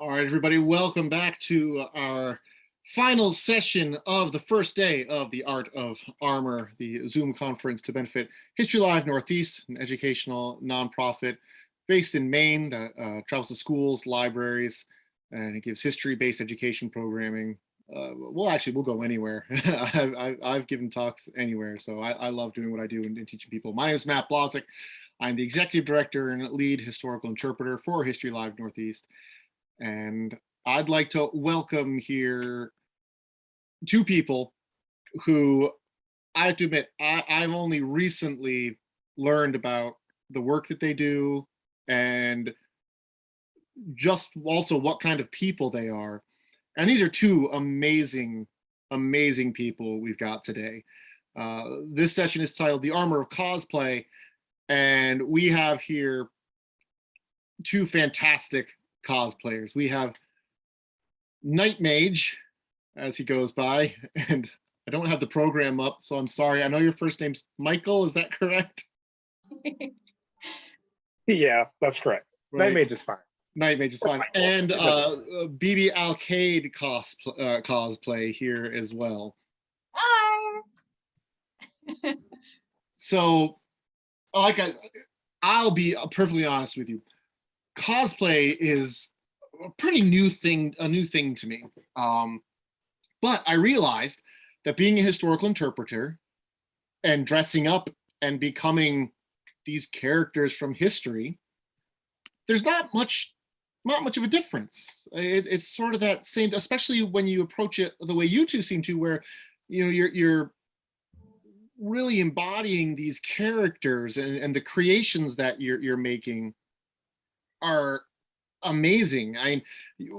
All right, everybody, welcome back to our final session of the first day of the Art of Armor, the Zoom conference to benefit History Live Northeast, an educational nonprofit based in Maine that travels to schools, libraries, and it gives history-based education programming. We'll go anywhere. I've given talks anywhere, so I love doing what I do and teaching people. My name is Matt Blazek. I'm the executive director and lead historical interpreter for History Live Northeast. And I'd like to welcome here two people who I have to admit, I've only recently learned about the work that they do and just also what kind of people they are. And these are two amazing, amazing people we've got today. This session is titled The Armor of Cosplay, and we have here two fantastic cosplayers. We have Knightmage, as he goes by, and I don't have the program up, so I'm sorry. I know your first name's Michael, is that correct? Yeah, that's correct. Right. Knightmage is fine. Knightmage is fine. And Bebe Alkaid cosplay here as well. Hi. So, I'll be perfectly honest with you. Cosplay is a pretty new thing to me. But I realized that being a historical interpreter and dressing up and becoming these characters from history, there's not much of a difference. It's sort of that same, especially when you approach it the way you two seem to, where you're really embodying these characters, and the creations that you're making are amazing. I mean,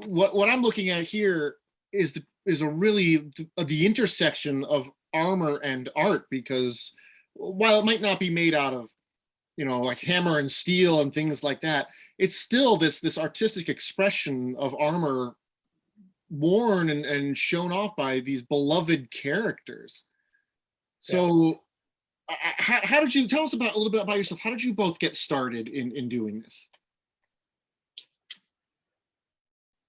what I'm looking at here is a really the intersection of armor and art, because while it might not be made out of like hammer and steel and things like that, it's still this artistic expression of armor worn and shown off by these beloved characters. So how did you tell us a little bit about yourself? How did you both get started in doing this?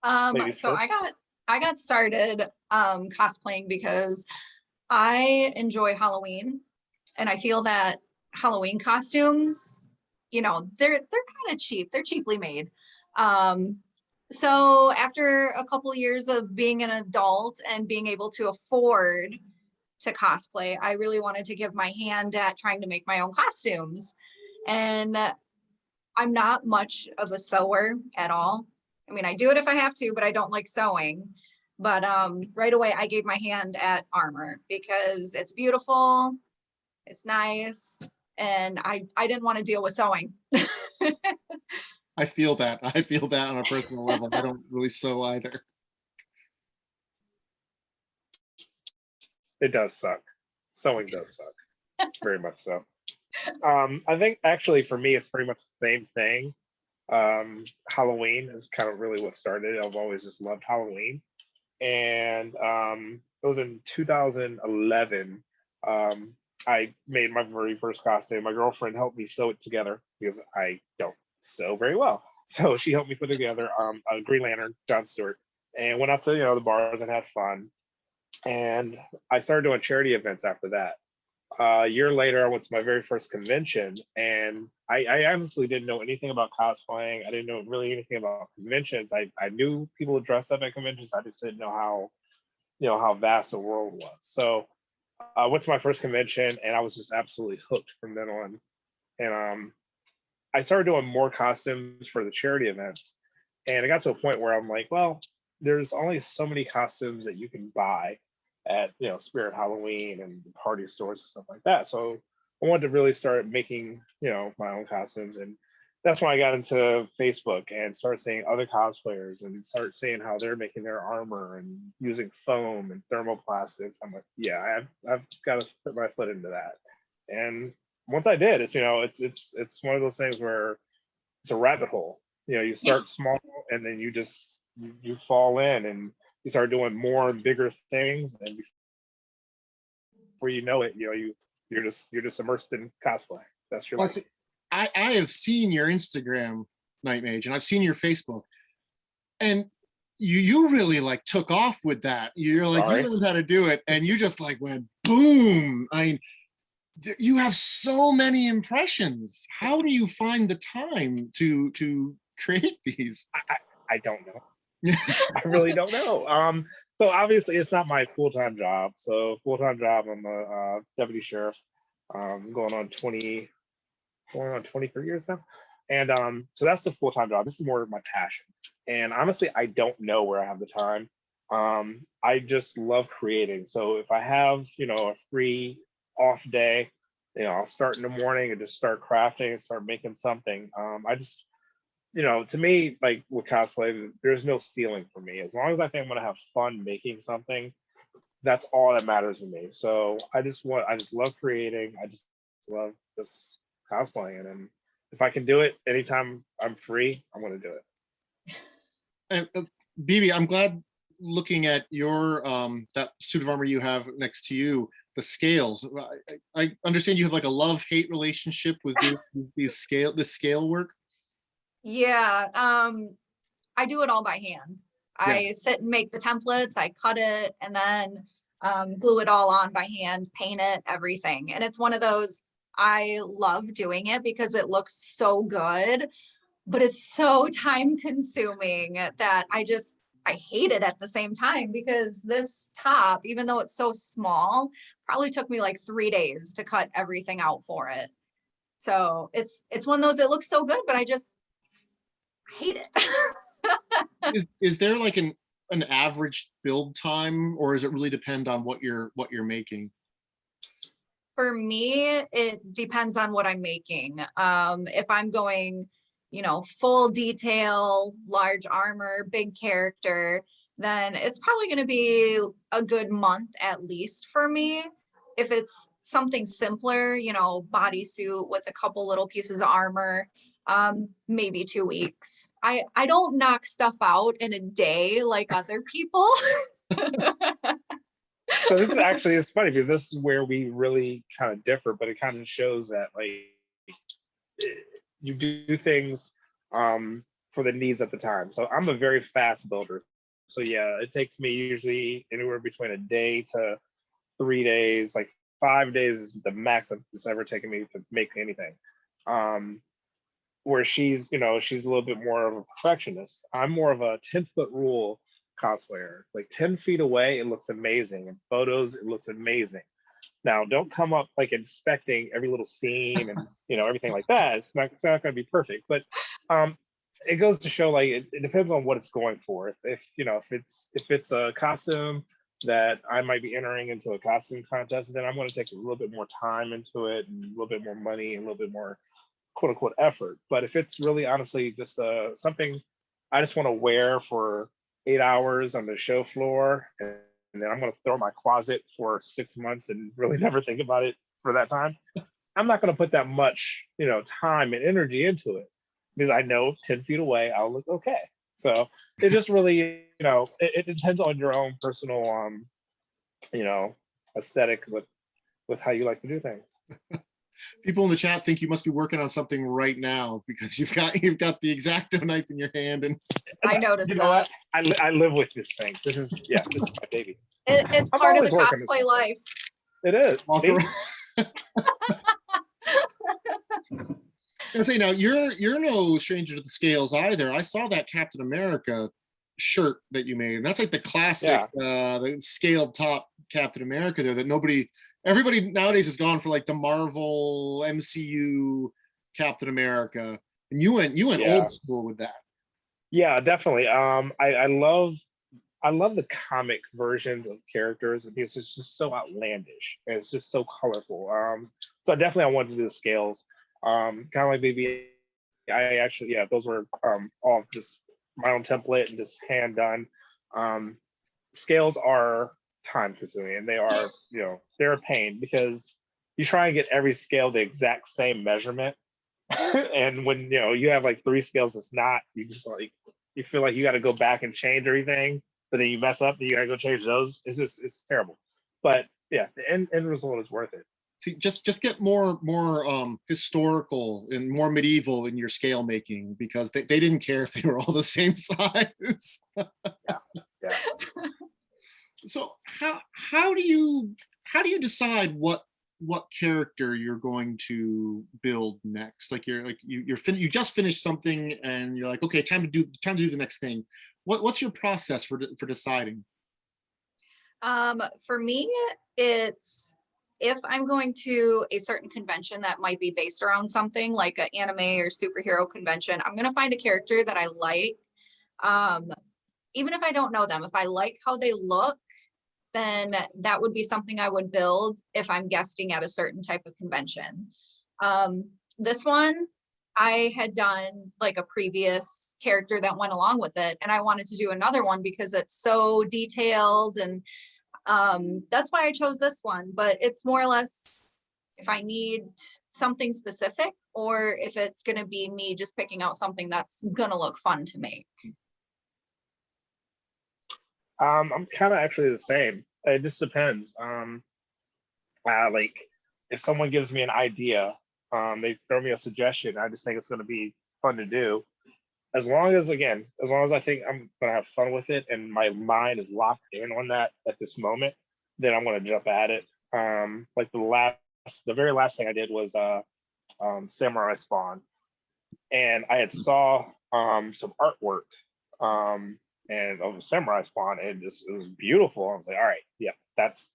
So I got started cosplaying because I enjoy Halloween, and I feel that Halloween costumes, they're kind of cheap. They're cheaply made. So after a couple years of being an adult and being able to afford to cosplay, I really wanted to give my hand at trying to make my own costumes. And I'm not much of a sewer at all. I mean, I do it if I have to, but I don't like sewing. But right away, I gave my hand at armor because it's beautiful, it's nice, and I didn't want to deal with sewing. I feel that on a personal level. I don't really sew either. It does suck. Sewing does suck. Very much so. I think actually for me, it's pretty much the same thing. Halloween is kind of really what started it. I've always just loved Halloween. And it was in 2011. I made my very first costume. My girlfriend helped me sew it together because I don't sew very well. So she helped me put together a Green Lantern, John Stewart, and went out to the bars and had fun. And I started doing charity events after that. A year later, I went to my very first convention, and I honestly didn't know anything about cosplaying. I didn't know really anything about conventions. I knew people would dress up at conventions. I just didn't know how vast the world was. So I went to my first convention, and I was just absolutely hooked from then on. And I started doing more costumes for the charity events, and it got to a point where I'm like, well, there's only so many costumes that you can buy at Spirit Halloween and party stores and stuff like that. So I wanted to really start making my own costumes, and that's when I got into Facebook and started seeing other cosplayers and started seeing how they're making their armor and using foam and thermoplastics. I'm like, yeah, I've got to put my foot into that. And once I did, it's one of those things where it's a rabbit hole. You start small and then you fall in and you start doing more and bigger things, and before you know it, you're just immersed in cosplay. That's your life. I have seen your Instagram, Knightmage, and I've seen your Facebook, and you really like took off with that. You're like, Sorry. you learned how to do it, and you just like went boom. I mean, you have so many impressions. How do you find the time to create these? I don't know. I really don't know. So obviously it's not my full-time job. So full-time job, I'm a deputy sheriff, going on 23 years now. And so that's the full-time job. This is more of my passion. And honestly, I don't know where I have the time. I just love creating. So if I have, a free off day, I'll start in the morning and just start crafting and start making something. I just, to me, like with cosplay, there's no ceiling for me. As long as I think I'm gonna have fun making something, that's all that matters to me. So I just love creating. I just love just cosplaying, and if I can do it anytime I'm free, I'm gonna do it. And Bebe, I'm glad looking at your that suit of armor you have next to you, the scales. I understand you have like a love-hate relationship with this scale work. Yeah, I do it all by hand. I sit and make the templates, I cut it, and then glue it all on by hand, paint it, everything. And it's one of those, I love doing it because it looks so good, but it's so time consuming that I hate it at the same time, because this top, even though it's so small, probably took me like 3 days to cut everything out for it. So it's one of those, it looks so good, but I hate it. Is there like an average build time, or does it really depend on what you're making? For me, it depends on what I'm making. If I'm going, full detail, large armor, big character, then it's probably going to be a good month at least for me. If it's something simpler, bodysuit with a couple little pieces of armor, maybe 2 weeks. I don't knock stuff out in a day like other people. So this is actually, it's funny because this is where we really kind of differ, but it kind of shows that like you do things for the needs at the time. So I'm a very fast builder. So yeah, it takes me usually anywhere between a day to 3 days, like 5 days is the max it's ever taken me to make anything. Where she's a little bit more of a perfectionist. I'm more of a 10-foot rule cosplayer. Like 10 feet away, it looks amazing. In photos, it looks amazing. Now, don't come up like inspecting every little scene and everything like that. It's not going to be perfect, but it goes to show like it depends on what it's going for. If it's a costume that I might be entering into a costume contest, then I'm going to take a little bit more time into it, and a little bit more money, and a little bit more quote unquote effort. But if it's really honestly just something I just want to wear for 8 hours on the show floor, and then I'm going to throw in my closet for 6 months and really never think about it for that time, I'm not going to put that much time and energy into it, because I know 10 feet away I'll look okay. So it just really it depends on your own personal aesthetic with how you like to do things. People in the chat think you must be working on something right now, because you've got the X-Acto knife in your hand. And I noticed you know that. what? I live with this thing. This is my baby. It's I'm part of the always working cosplay life. It is. walk See? around. I say now, you're no stranger to the scales either. I saw that Captain America shirt that you made, and that's like the classic, the scaled top Captain America there that everybody nowadays has gone for like the Marvel MCU Captain America, and you went old school with that. Yeah, definitely. I love the comic versions of characters because it's just so outlandish and it's just so colorful. So definitely I wanted to do the scales. Kind of like Bebe. I actually, those were all just my own template and just hand done. Scales are time consuming, and they are, they're a pain because you try and get every scale the exact same measurement. And when you have like 3 scales, it's not, you just like, you feel like you got to go back and change everything, but then you mess up and you got to go change those. It's terrible. But yeah, the end result is worth it. See, just get more historical and more medieval in your scale making, because they didn't care if they were all the same size. Yeah. So how do you decide what character you're going to build next? Like you just finished something and you're like, okay, time to do the next thing. What's your process for deciding? For me, it's if I'm going to a certain convention that might be based around something like an anime or superhero convention, I'm going to find a character that I like. Even if I don't know them, if I like how they look, then that would be something I would build if I'm guesting at a certain type of convention. This one, I had done like a previous character that went along with it, and I wanted to do another one because it's so detailed, and that's why I chose this one. But it's more or less if I need something specific, or if it's going to be me just picking out something that's going to look fun to make. I'm kind of actually the same. It just depends. Like if someone gives me an idea, they throw me a suggestion, I just think it's going to be fun to do. As long as I think I'm gonna have fun with it and my mind is locked in on that at this moment, then I'm gonna jump at it. Like the very last thing I did was Samurai Spawn, and I had saw some artwork and of a Samurai Spawn, and it was beautiful. I was like, all right, yeah, that's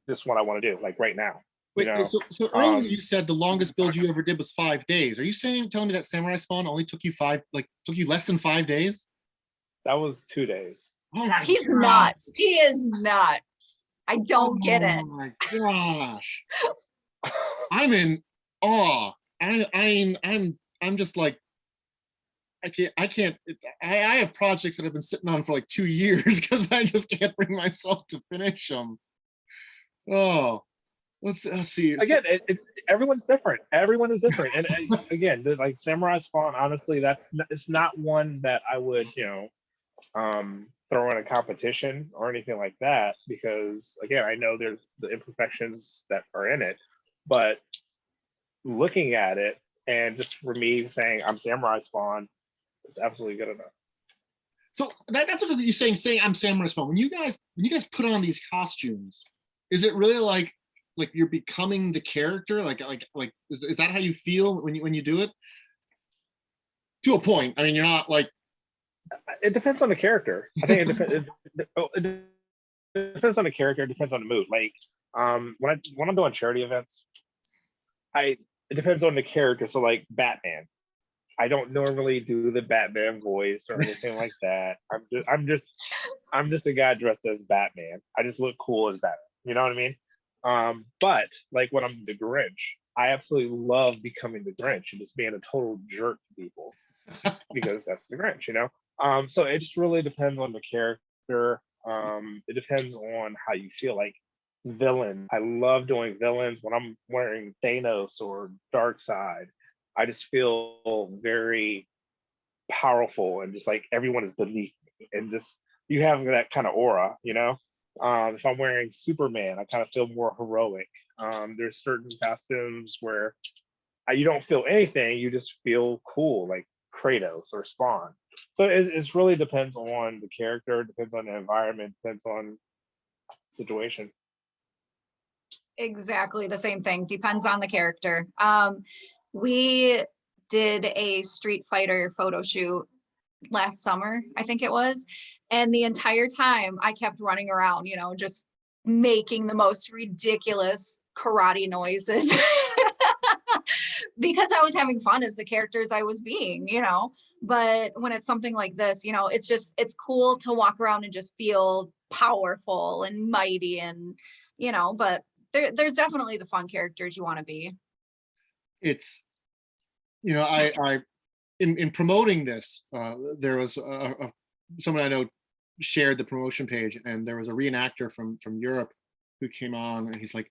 this what I want to do, like right now. Wait, You know, so earlier you said the longest build you ever did was 5 days. Are you telling me that Samurai Spawn only took you less than 5 days? that was 2 days. Oh my He's God. nuts. He is nuts. I don't get it. Oh my gosh. I'm in awe. I'm just like, I have projects that I've been sitting on for like 2 years because I just can't bring myself to finish them. Oh, let's see. Again, everyone's different. Everyone is different, and again, like Samurai Spawn, honestly, it's not one that I would, throw in a competition or anything like that, because again, I know there's the imperfections that are in it, but looking at it and just for me saying I'm Samurai Spawn, it's absolutely good enough. So that's what you're saying I'm Samurai Spawn. When you guys put on these costumes, is it really like you're becoming the character? Like is that how you feel when you do it? To a point. I mean, you're not like. It depends on the character. I think it depends on the character. It depends on the mood. Like when I'm doing charity events, it depends on the character. So like Batman, I don't normally do the Batman voice or anything like that. I'm just a guy dressed as Batman. I just look cool as Batman. You know what I mean? But like when I'm the Grinch, I absolutely love becoming the Grinch and just being a total jerk to people because that's the Grinch, So it just really depends on the character. It depends on how you feel. Like villain, I love doing villains when I'm wearing Thanos or Darkseid. I just feel very powerful and just like everyone is beneath me, and just you have that kind of aura. If I'm wearing Superman, I kind of feel more heroic. There's certain costumes where you don't feel anything, you just feel cool, like Kratos or Spawn. So it really depends on the character, depends on the environment, depends on situation. Exactly the same thing. Depends on the character. We did a Street Fighter photo shoot last summer, I think it was. And the entire time I kept running around, just making the most ridiculous karate noises because I was having fun as the characters I was being, But when it's something like this, it's cool to walk around and just feel powerful and mighty and, but there's definitely the fun characters you want to be. It's, I in promoting this, there was someone I know shared the promotion page, and there was a reenactor from Europe who came on, and he's like,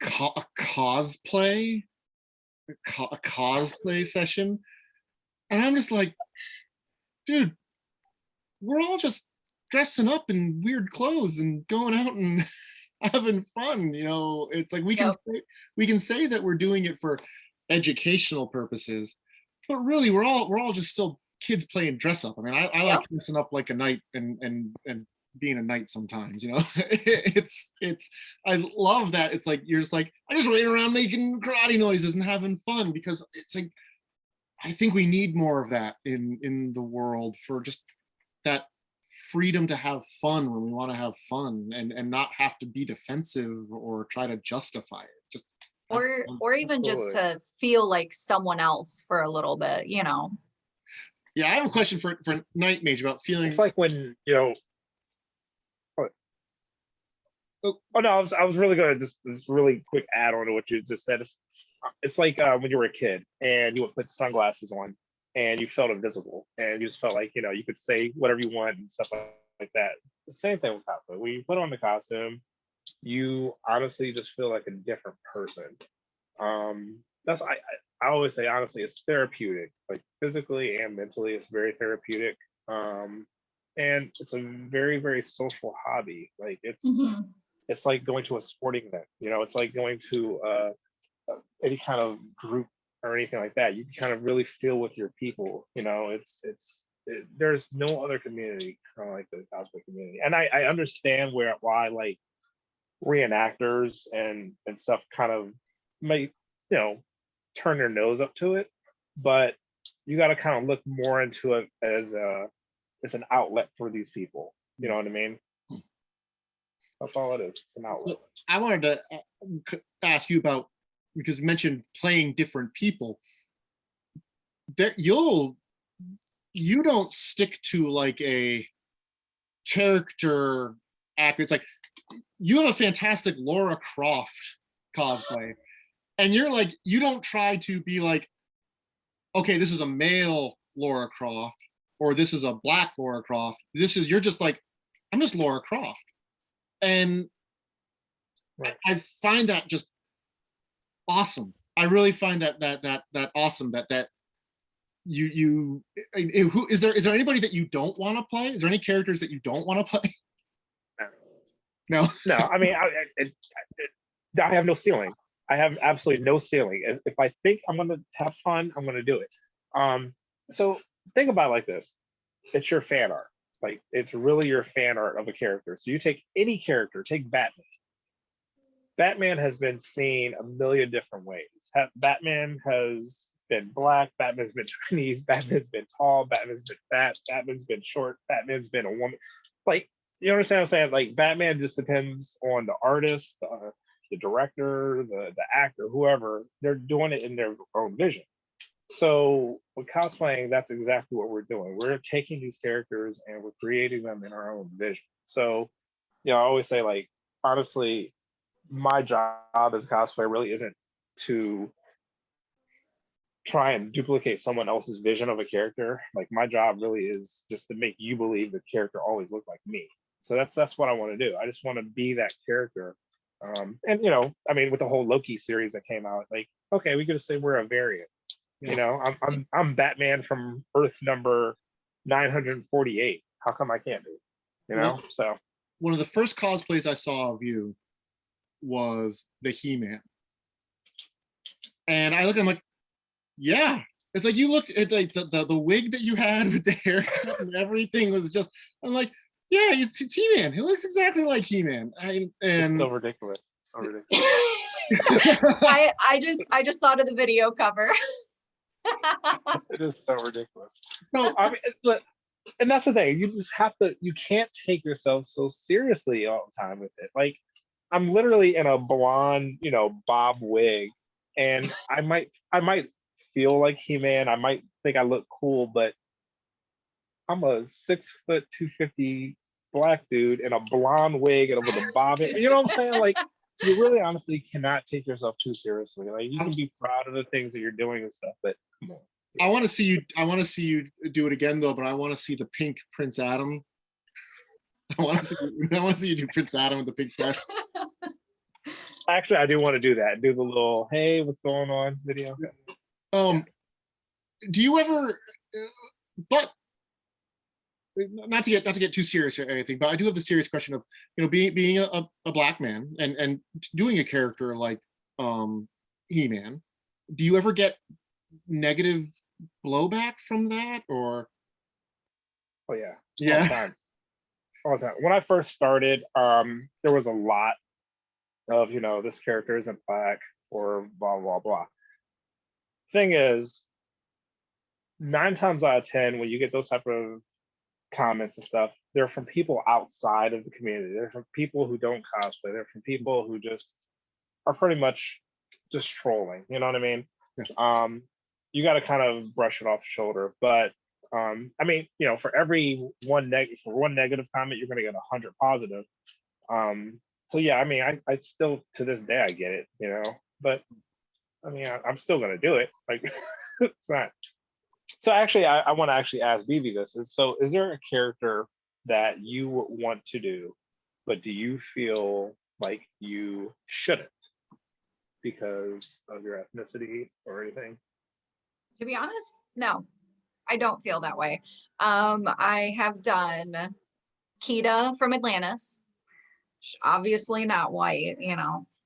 cosplay, a cosplay session, and I'm just like, dude, we're all just dressing up in weird clothes and going out and having fun. It's like we can say that we're doing it for educational purposes, but really we're all just still kids playing dress up. I mean, I like dressing up like a knight and being a knight sometimes, you know. it's I love that. It's like you're just like, I just ran around making karate noises and having fun, because it's like, I think we need more of that in the world, for just that freedom to have fun when we want to have fun, and not have to be defensive or try to justify it. Just or even just to feel like someone else for a little bit, you know. Yeah, I have a question for Knightmage about feeling. It's like when, you know. Oh no, I was really gonna just this really quick add on to what you just said. It's like when you were a kid and you would put sunglasses on and you felt invisible and you just felt like, you know, you could say whatever you want and stuff like that. The same thing with cosplay. When you put on the costume, you honestly just feel like a different person. That's I always say, honestly, it's therapeutic, like physically and mentally. It's very therapeutic, and it's a very, very social hobby. Like it's like going to a sporting event. You know, it's like going to any kind of group or anything like that. You can kind of really feel with your people. You know, there's no other community kind of like the cosplay community, and I understand why like reenactors and stuff kind of might, you know, turn their nose up to it, but you got to kind of look more into it as an outlet for these people. You know what I mean? That's all it is. It's an outlet. So I wanted to ask you about, because you mentioned playing different people. That you don't stick to like a character actor. It's like you have a fantastic Laura Croft cosplay, and you're like, you don't try to be like, okay, this is a male Laura Croft, or this is a black Laura Croft. You're just like, I'm just Laura Croft. And right. I find that just awesome. I really find that awesome, that you who is there anybody that you don't want to play? Is there any characters that you don't want to play? No. No, I mean, I have no ceiling. I have absolutely no ceiling. If I think I'm going to have fun, I'm going to do it. So think about it like this. It's your fan art. Like, it's really your fan art of a character. So you take any character, take Batman. Batman has been seen a million different ways. Batman has been black, Batman's been Chinese, Batman's been tall, Batman's been fat, Batman's been short, Batman's been a woman. Like, you understand what I'm saying? Like, Batman just depends on the artist, the director, the actor, whoever. They're doing it in their own vision. So with cosplaying, that's exactly what we're doing. We're taking these characters and we're creating them in our own vision. So, you know, I always say, like, honestly, my job as a cosplayer really isn't to try and duplicate someone else's vision of a character. Like, my job really is just to make you believe the character always looked like me. So that's what I want to do. I just want to be that character. And, you know, I mean, with the whole Loki series that came out, like, okay, we could just say we're a variant. You know, I'm Batman from Earth number 948. How come I can't be? You know, Well, so one of the first cosplays I saw of you was the He-Man, and I look, I'm like, yeah, it's like you looked at like the wig that you had with the haircut and everything was just. I'm like, yeah, it's He-Man. He looks exactly like He-Man. And it's so ridiculous. So ridiculous. I just thought of the video cover. It is so ridiculous. no, I mean, and that's the thing. You can't take yourself so seriously all the time with it. Like, I'm literally in a blonde, you know, bob wig, and I might feel like He-Man. I might think I look cool, but I'm a 6 foot 250 black dude in a blonde wig and with a bob. You know what I'm saying? Like, you really honestly cannot take yourself too seriously. Like, you can be proud of the things that you're doing and stuff, but come on. I want to see you do it again though, but I want to see the pink Prince Adam. I want to see you do Prince Adam with the pink dress. Actually, I do want to do that. Do the little "Hey, what's going on" video. Do you ever? But not to get too serious or anything, but I do have the serious question of, you know, being a black man and doing a character like He-Man. Do you ever get negative blowback from that, or Oh yeah, all the Yeah. time, all the time. When I first started, there was a lot of, this character isn't black or blah blah blah. Thing is, 9 times out of 10, when you get those type of comments and stuff, they're from people outside of the community. They're from people who don't cosplay. They're from people who just are pretty much just trolling. You know what I mean? Yeah. You got to kind of brush it off the shoulder. But I mean, for every one negative comment, you're going to get 100 positive. So yeah, I mean, I still to this day I get it, but I mean, I'm still going to do it. Like, it's not. So actually, I want to actually ask Bebe this. Is there a character that you want to do, but do you feel like you shouldn't because of your ethnicity or anything? To be honest, no, I don't feel that way. I have done Kita from Atlantis, obviously not white,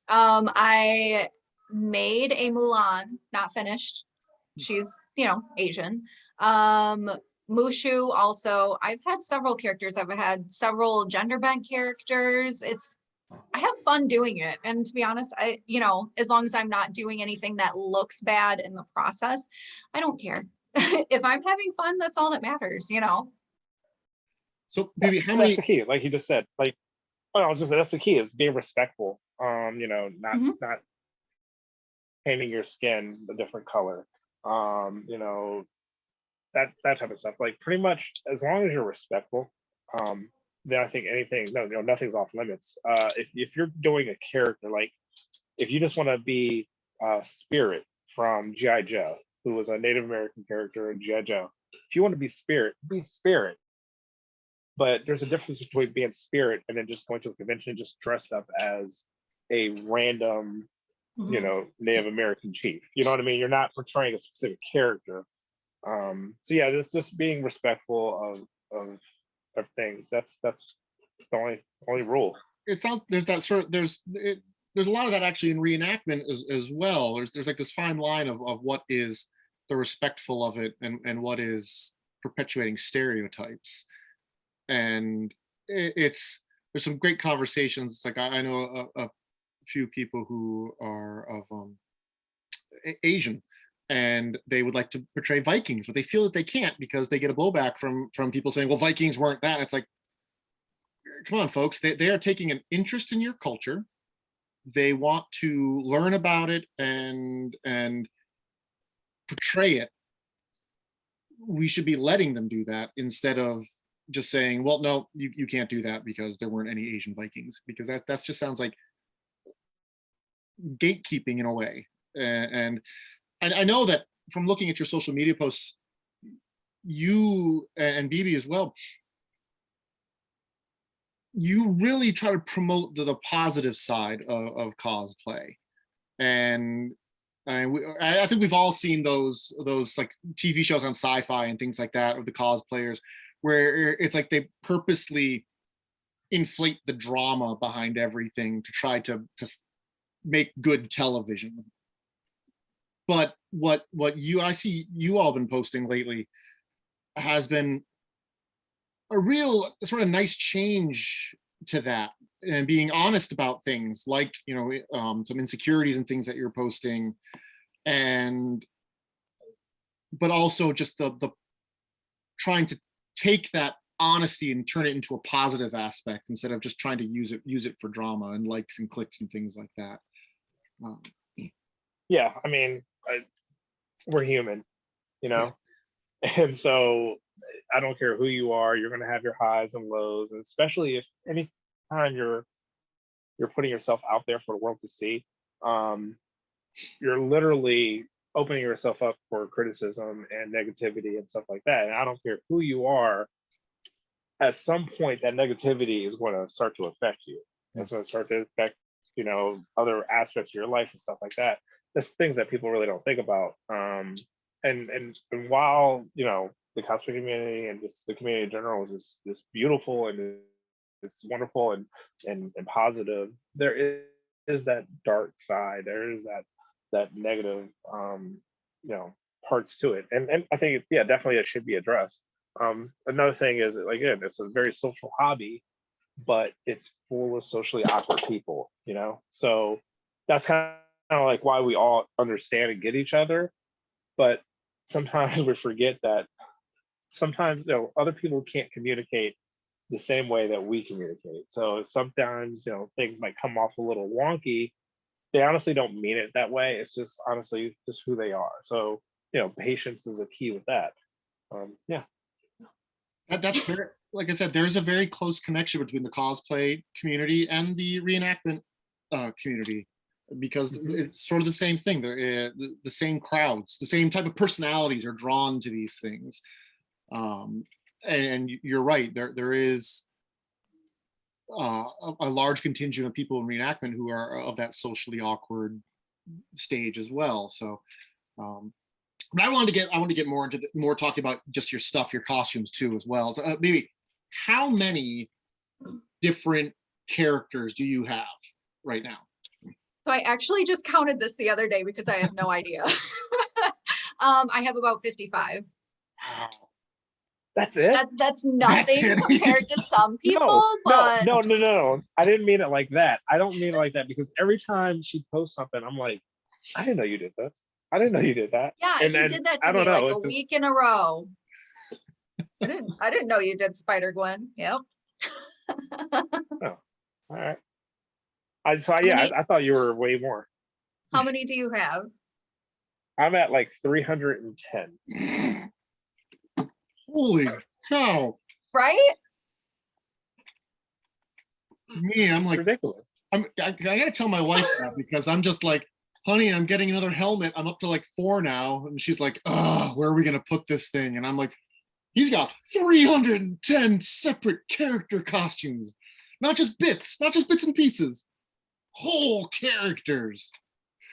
I made a Mulan, not finished. She's, Asian. Mushu also, I've had several characters. I've had several gender bent characters. I have fun doing it. And to be honest, as long as I'm not doing anything that looks bad in the process, I don't care. If I'm having fun, that's all that matters. So, Bebe, how That's many? the key, like you just said. Like, I was just saying, that's the key is being respectful. Not Mhm. not painting your skin a different color. That type of stuff. Like pretty much as long as you're respectful, then I think anything, no, nothing's off limits. If you're doing a character, like if you just want to be Spirit from G.I. Joe, who was a Native American character in G.I. Joe, if you want to be Spirit, be Spirit. But there's a difference between being Spirit and then just going to a convention and just dressed up as a random, Mhm. Native American chief. You know what I mean? You're not portraying a specific character. So yeah, just being respectful of things. That's the only rule. It sounds there's that sort of there's a lot of that actually in reenactment as well. There's like this fine line of what is the respectful of it and what is perpetuating stereotypes. And it's there's some great conversations. It's like I know a few people who are of Asian, and they would like to portray Vikings, but they feel that they can't because they get a blowback from people saying, "Well, Vikings weren't that." It's like, come on, folks, they are taking an interest in your culture. They want to learn about it and portray it. We should be letting them do that instead of just saying, well, no, you can't do that because there weren't any Asian Vikings, because that just sounds like gatekeeping in a way. And I know that from looking at your social media posts, you and Bebe as well, you really try to promote the positive side of cosplay. And I think we've all seen those like TV shows on sci-fi and things like that of the cosplayers, where it's like they purposely inflate the drama behind everything to try to make good television. But what I see you all been posting lately has been a real sort of nice change to that, and being honest about things like some insecurities and things that you're posting, and but also just the trying to take that honesty and turn it into a positive aspect instead of just trying to use it for drama and likes and clicks and things like that. Yeah, I mean, we're human, you know, and so I don't care who you are, you're going to have your highs and lows, and especially if any time you're putting yourself out there for the world to see, you're literally opening yourself up for criticism and negativity and stuff like that. And I don't care who you are, at some point that negativity is going to start to affect you. It's going to start to affect, other aspects of your life and stuff like that. There's things that people really don't think about. And while, the cosplay community and just the community in general is beautiful and it's wonderful and positive, there is that dark side. There is that negative, parts to it. And I think, yeah, definitely it should be addressed. Another thing is, again, it's a very social hobby, but it's full of socially awkward people, you know? So that's kind of like why we all understand and get each other. But sometimes we forget that sometimes, other people can't communicate the same way that we communicate. So sometimes, things might come off a little wonky. They honestly don't mean it that way. It's just honestly just who they are. So, patience is a key with that. Yeah. That's very, like I said, there's a very close connection between the cosplay community and the reenactment community, because it's sort of the same thing. The same crowds, the same type of personalities are drawn to these things. And you're right, there is a large contingent of people in reenactment who are of that socially awkward stage as well. So, but I wanted to get more into more talking about just your stuff, your costumes too, as well. So, maybe how many different characters do you have right now? So I actually just counted this the other day because I have no idea. I have about 55. Wow. That's it? That's nothing That's it. compared to some people, but No. I didn't mean it like that. I don't mean it like that, because every time she posts something, I'm like, I didn't know you did this. I didn't know you did that. yeah, And he then, did that I to me don't know, like a week in a row. I didn't know you did Spider-Gwen. Yep. All right. I thought you were way more. How many do you have? I'm at like 310. Holy cow! Right? Me, I'm like, Ridiculous. I gotta tell my wife that, because I'm just like, honey, I'm getting another helmet. I'm up to like 4 now. And she's like, oh, where are we gonna put this thing? And I'm like, he's got 310 separate character costumes. Not just bits and pieces. Whole characters.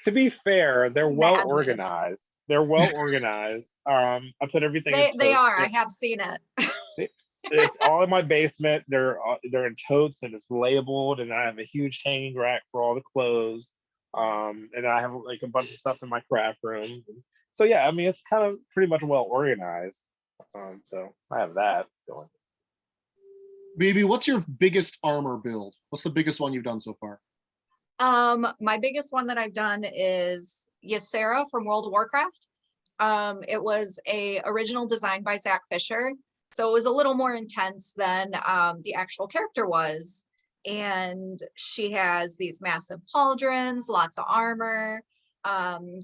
To be fair, they're well Madness. organized. They're well organized. I put everything in They totes. are. I have seen it. It's all in my basement. They're in totes and it's labeled, and I have a huge hanging rack for all the clothes. And I have like a bunch of stuff in my craft room. So yeah, I mean, it's kind of pretty much well organized. So I have that going. Baby, what's your biggest armor build? What's the biggest one you've done so far? My biggest one that I've done is Ysera from World of Warcraft. It was a original design by Zach Fisher, so it was a little more intense than the actual character was. And she has these massive pauldrons, lots of armor,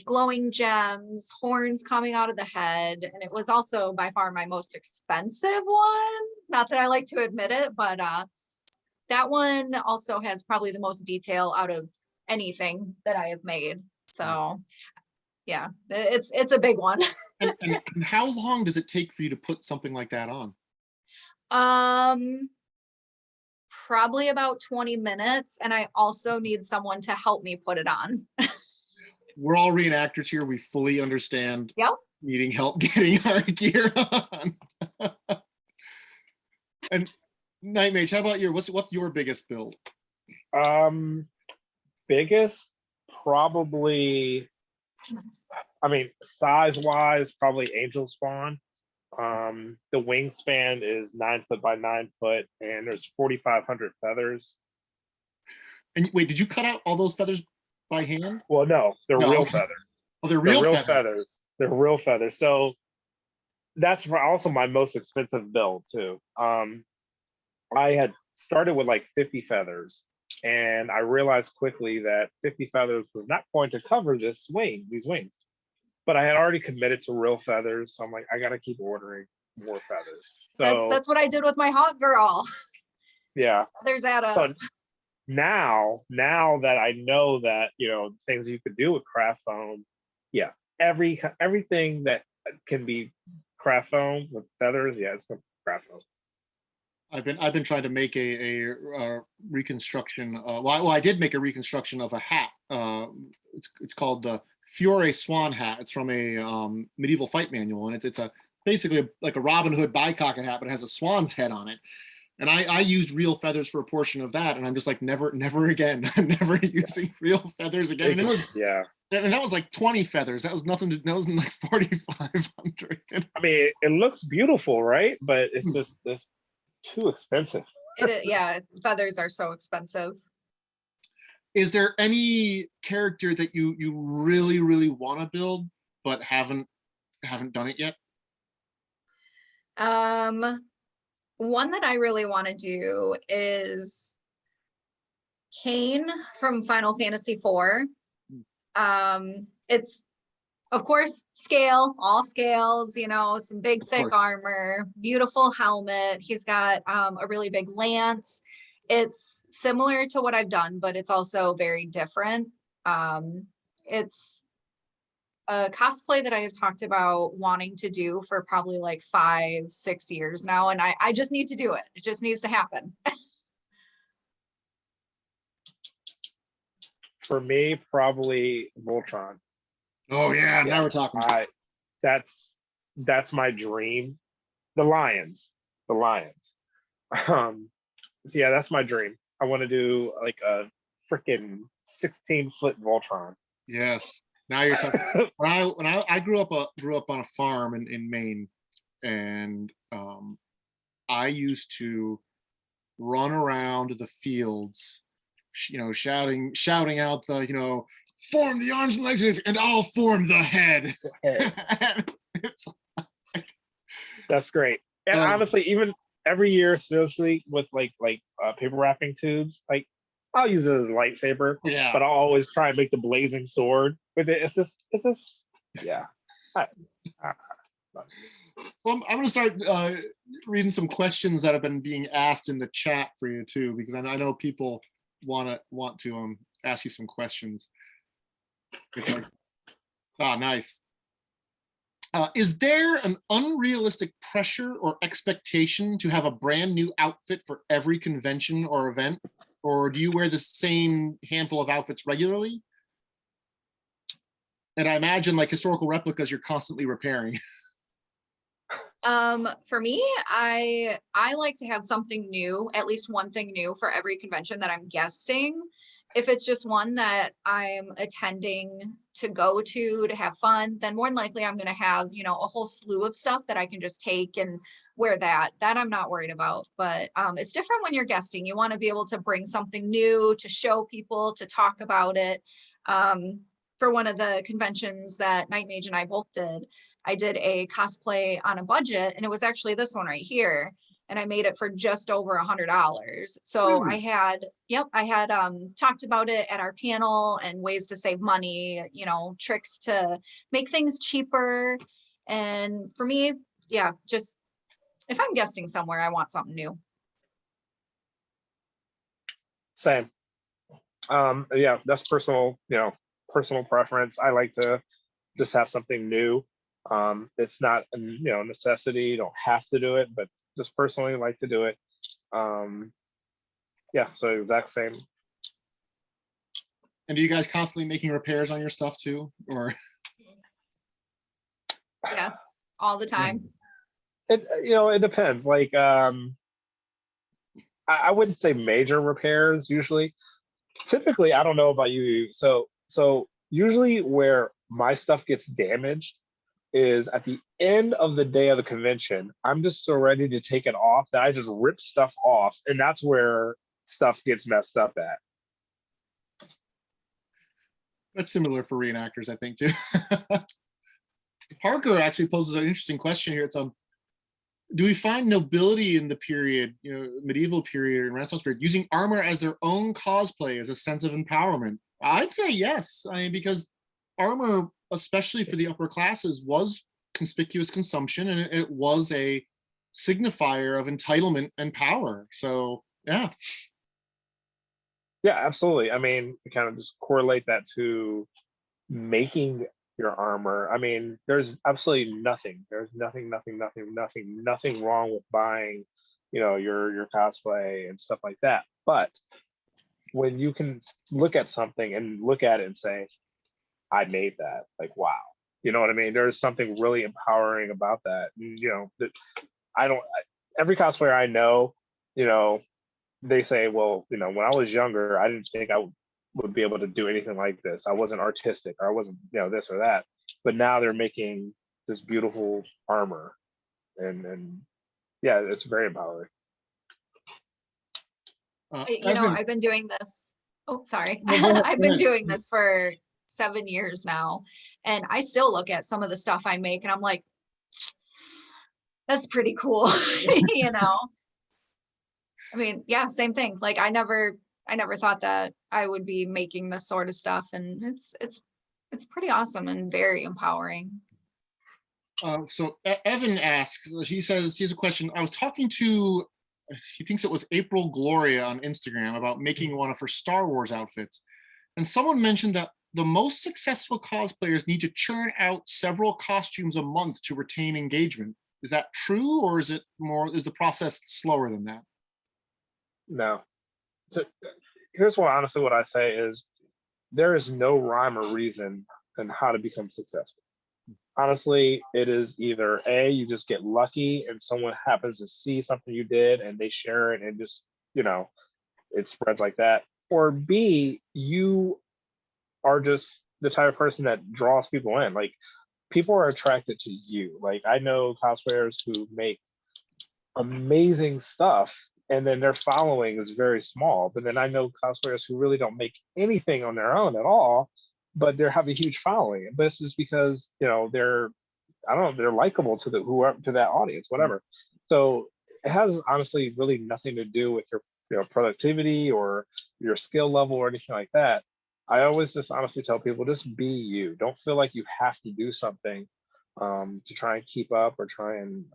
glowing gems, horns coming out of the head, and it was also by far my most expensive one. Not that I like to admit it, but that one also has probably the most detail out of anything that I have made. So yeah, it's a big one. And how long does it take for you to put something like that on? Probably about 20 minutes. And I also need someone to help me put it on. We're all reenactors here. We fully understand Yep. needing help getting our gear on. And Knightmage, how about what's your biggest build? Biggest, probably, I mean, size-wise, probably Angel Spawn. The wingspan is 9 foot by 9 foot, and there's 4,500 feathers. And wait, did you cut out all those feathers by hand? Well, no, they're real okay. feathers. Oh, they're real feathers. They're real feathers. So that's also my most expensive build too. I had started with like 50 feathers, and I realized quickly that 50 feathers was not going to cover these wings. But I had already committed to real feathers, so I'm like, I gotta keep ordering more feathers. So That's what I did with my hot girl. yeah. There's that up. So now that I know that, things you could do with craft foam, yeah, everything that can be craft foam with feathers, yeah, it's craft foam. I've been trying to make a reconstruction. Well, I did make a reconstruction of a hat. It's called the Fiore Swan hat. It's from a medieval fight manual, and it's basically like a Robin Hood bicocket hat, but it has a swan's head on it. And I used real feathers for a portion of that, and I'm just like, never again. I'm never using real feathers again. And it was, Yeah. and that was like 20 feathers. That was nothing to, that was like 4,500. I mean, it looks beautiful, right? But it's too expensive. Yeah, feathers are so expensive. Is there any character that you really want to build but haven't done it yet? One that I really want to do is Kane from Final Fantasy IV. It's of course scale, all scales, you know, some big thick armor, beautiful helmet. He's got a really big lance. It's similar to what I've done, but it's also very different. It's a cosplay that I have talked about wanting to do for probably like 5-6 years now, and I just need to do it. It just needs to happen. For me, probably Voltron. Oh yeah, now we're talking. That's my dream. The Lions. So yeah, that's my dream. I want to do like a freaking 16-foot Voltron. Yes. Now you're talking. when I grew up on a farm in Maine, and I used to run around the fields, shouting out the, form the arms and legs, and I'll form the head. It's That's great. And honestly, even every year, seriously, with like paper wrapping tubes, like I'll use it as a lightsaber, yeah. but I'll always try and make the blazing sword with it. It's just, yeah. So I'm going to start reading some questions that have been being asked in the chat for you too, because I know people want to ask you some questions. Nice. Is there an unrealistic pressure or expectation to have a brand new outfit for every convention or event? Or do you wear the same handful of outfits regularly? And I imagine like historical replicas, you're constantly repairing. For me, I like to have something new, at least one thing new for every convention that I'm guesting. If it's just one that I'm attending to go to have fun, then more than likely I'm going to have, a whole slew of stuff that I can just take and wear that I'm not worried about. But it's different when you're guesting. You want to be able to bring something new to show people, to talk about it. For one of the conventions that Knightmage and I both did, I did a cosplay on a budget, and it was actually this one right here. And I made it for just over $100. So I had talked about it at our panel and ways to save money, tricks to make things cheaper. And for me, yeah, just if I'm guesting somewhere, I want something new. Same. Yeah, that's personal preference. I like to just have something new. It's not a necessity. You don't have to do it, but just personally like to do it. Yeah, so exact same. And do you guys constantly making repairs on your stuff too, or? Yes, all the time. It depends. Like I wouldn't say major repairs usually. Typically, I don't know about you. So usually where my stuff gets damaged is at the end of the day of the convention. I'm just so ready to take it off that I just rip stuff off, and that's where stuff gets messed up at. That's similar for reenactors, I think, too. Parker actually poses an interesting question here. It's do we find nobility in the period, medieval period and Renaissance period, using armor as their own cosplay as a sense of empowerment? I'd say yes. Because armor, especially for the upper classes, was conspicuous consumption, and it was a signifier of entitlement and power. So yeah. Yeah, absolutely. I mean, kind of just correlate that to making your armor. I mean, there's absolutely nothing. There's nothing wrong with buying, your cosplay and stuff like that. But when you can look at something and look at it and say, I made that, like, wow. You know what I mean? There's something really empowering about that. And, every cosplayer I know you know, they say, well, you know, when I was younger, I didn't think I would be able to do anything like this. I wasn't artistic, or I wasn't, you know, this or that. But now they're making this beautiful armor, and yeah, it's very empowering. You know, Evan, I've been doing this. Oh, sorry. no, go ahead, I've go been ahead. doing this for 7 years now, and I still look at some of the stuff I make and I'm like, that's pretty cool. You know, I mean, yeah, same thing. Like I never thought that I would be making this sort of stuff, and it's pretty awesome and very empowering. So Evan asks, he says, he has a question. I was talking to, he thinks it was April Gloria on Instagram about making one of her Star Wars outfits. And someone mentioned that the most successful cosplayers need to churn out several costumes a month to retain engagement. Is that true, or is it more, is the process slower than that? No. So here's what honestly what I say is there is no rhyme or reason in how to become successful. Honestly, it is either A, you just get lucky and someone happens to see something you did and they share it and just, you know, it spreads like that. Or B, you are just the type of person that draws people in. Like people are attracted to you. Like I know cosplayers who make amazing stuff and then their following is very small. But then I know cosplayers who really don't make anything on their own at all, but they have a huge following. But this is because, you know, they're, I don't know, they're likable to the whoever, to that audience, whatever. So it has honestly really nothing to do with your, you know, productivity or your skill level or anything like that. I always just honestly tell people just be you. Don't feel like you have to do something to try and keep up or try and,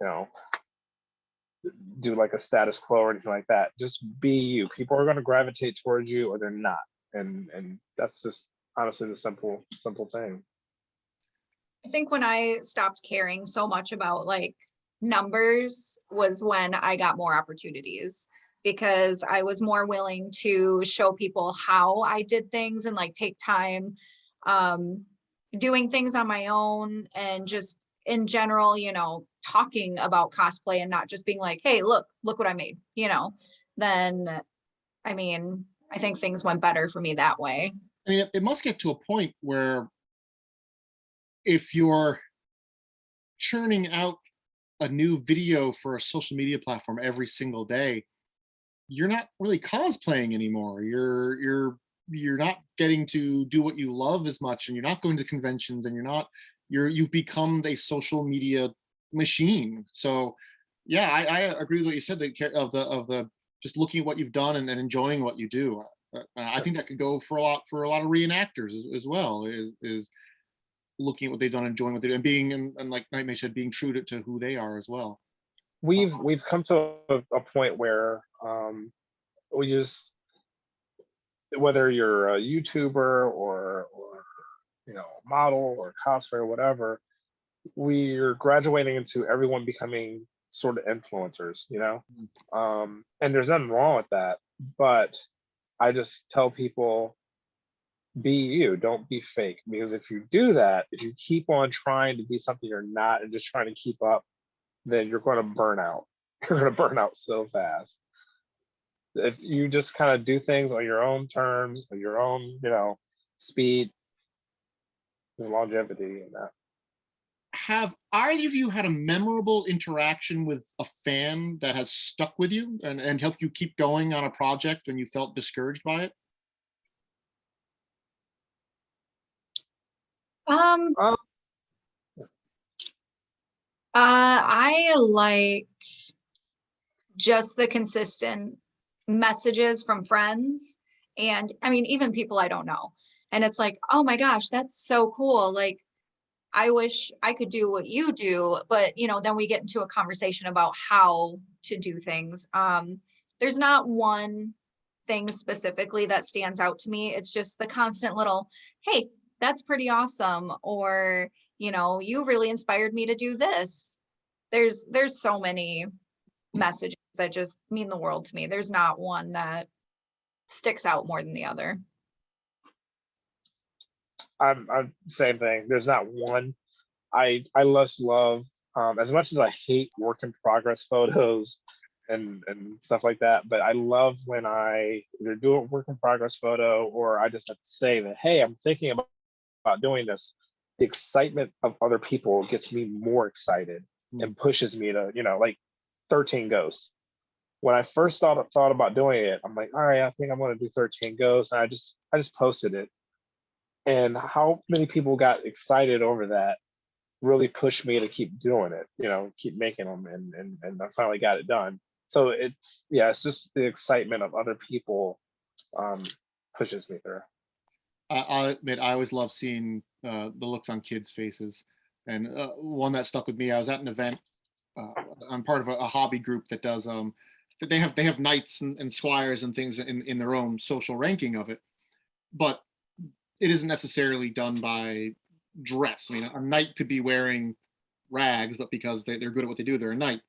you know, do like a status quo or anything like that. Just be you. People are going to gravitate towards you or they're not. And that's just honestly the simple thing. I think when I stopped caring so much about like numbers was when I got more opportunities, because I was more willing to show people how I did things and like take time doing things on my own, and just in general, you know, talking about cosplay and not just being like, hey, look what I made, you know. Then I mean, I think things went better for me that way. I mean, it must get to a point where if you're churning out a new video for a social media platform every single day, you're not really cosplaying anymore. You're not getting to do what you love as much, and you're not going to conventions, and you've become a social media machine. So yeah, I agree with what you said, of the just looking at what you've done and enjoying what you do. I think that could go for a lot of reenactors as well, is looking at what they've done, enjoying what they do, and being, and like Knightmage said, being true to who they are as well. We've come to a point where we just, whether you're a YouTuber or you know, model or cosplayer or whatever, we're graduating into everyone becoming sort of influencers, you know. And there's nothing wrong with that, but I just tell people be you, don't be fake, because if you do that, if you keep on trying to be something you're not and just trying to keep up, then you're going to burn out. You're going to burn out so fast. If you just kind of do things on your own terms, on your own, you know, speed, there's longevity in that. Have either of you had a memorable interaction with a fan that has stuck with you and helped you keep going on a project when you felt discouraged by it? Um, Um, I like just the consistent messages from friends, and I mean even people I don't know, and it's like, oh my gosh, that's so cool, like I wish I could do what you do. But you know, then we get into a conversation about how to do things. There's not one thing specifically that stands out to me. It's just the constant little, hey, that's pretty awesome, or you know, you really inspired me to do this. There's so many messages that just mean the world to me. There's not one that sticks out more than the other. I'm same thing. There's not one. I just love, as much as I hate work in progress photos, and stuff like that. But I love when I either do a work in progress photo, or I just have to say that, hey, I'm thinking about doing this. The excitement of other people gets me more excited and pushes me to, like 13 Ghosts. When I first thought about doing it, I'm like, all right, I think I'm going to do 13 Ghosts. And I just posted it. And how many people got excited over that really pushed me to keep doing it, keep making them, and I finally got it done. So it's just the excitement of other people pushes me through. I'll admit, I always love seeing the looks on kids' faces. And one that stuck with me, I was at an event. I'm part of a hobby group that does that they have knights and squires and things in their own social ranking of it, but it isn't necessarily done by dress. I mean, a knight could be wearing rags, but because they're good at what they do, they're a knight.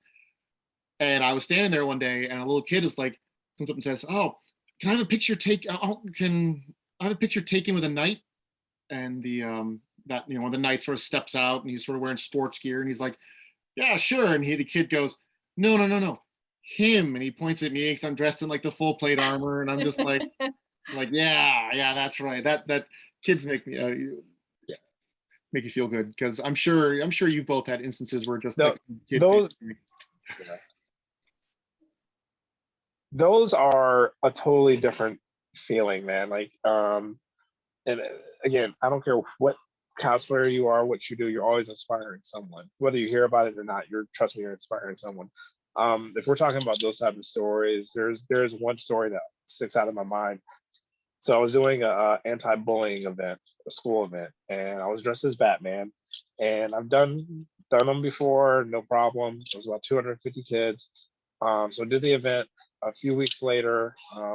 And I was standing there one day, and a little kid is like, comes up and says, "Oh, can I have a picture can I have a picture taken with a knight?" And the the knight sort of steps out, and he's sort of wearing sports gear, and he's like, "Yeah, sure." And the kid goes, "No, no, no, no, him." And he points at me because I'm dressed in like the full plate armor, and I'm just like, yeah, that's right. That kids make me make you feel good, because I'm sure you've both had instances where just like kid those those are a totally different feeling, man. Like and again, I don't care what cosplayer you are, what you do, you're always inspiring someone. Whether you hear about it or not, trust me, you're inspiring someone. If we're talking about those type of stories, there's one story that sticks out of my mind. So I was doing a anti-bullying event, a school event, and I was dressed as Batman. And I've done them before, no problem. It was about 250 kids. So I did the event. A few weeks later,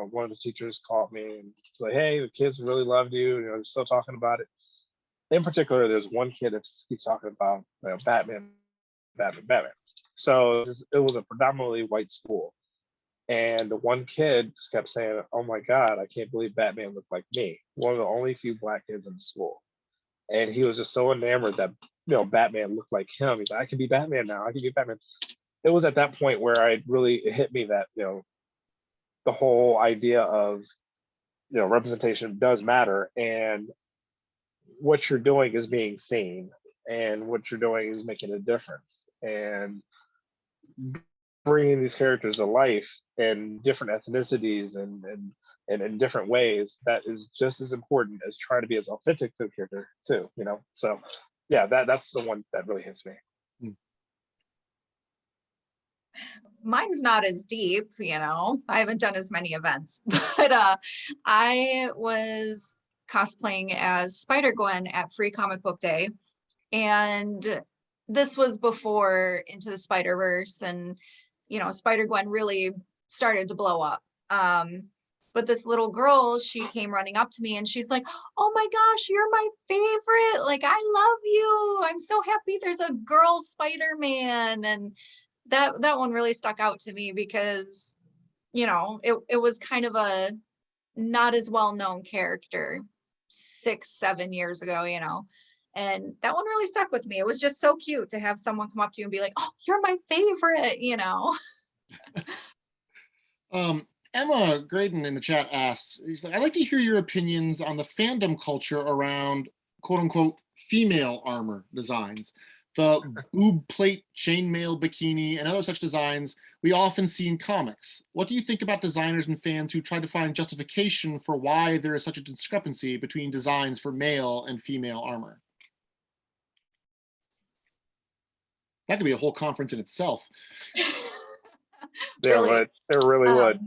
one of the teachers called me and was like, "Hey, the kids really loved you. They're still talking about it." In particular, there's one kid that just keeps talking about Batman, Batman, Batman. So it was a predominantly white school. And the one kid just kept saying, "Oh my God, I can't believe Batman looked like me." One of the only few black kids in the school. And he was just so enamored that, Batman looked like him. He's like, "I can be Batman now. I can be Batman." It was at that point where it hit me that, the whole idea of, representation does matter. And what you're doing is being seen, and what you're doing is making a difference. And bringing these characters to life in different ethnicities and in different ways, that is just as important as trying to be as authentic to the character too, so yeah, that's the one that really hits me. Mine's not as deep, I haven't done as many events, but I was cosplaying as Spider-Gwen at Free Comic Book Day, and this was before Into the Spider-Verse, and Spider-Gwen really started to blow up. But this little girl, she came running up to me and she's like, "Oh my gosh, you're my favorite. Like, I love you. I'm so happy there's a girl Spider-Man." And that one really stuck out to me because, it was kind of a not as well-known character 6-7 years ago, and that one really stuck with me. It was just so cute to have someone come up to you and be like, "Oh, you're my favorite." Emma Graydon in the chat asks, he's like, "I'd like to hear your opinions on the fandom culture around quote unquote female armor designs. The boob plate, chainmail bikini, and other such designs we often see in comics. What do you think about designers and fans who try to find justification for why there is such a discrepancy between designs for male and female armor?" That could be a whole conference in itself. Really? It really would.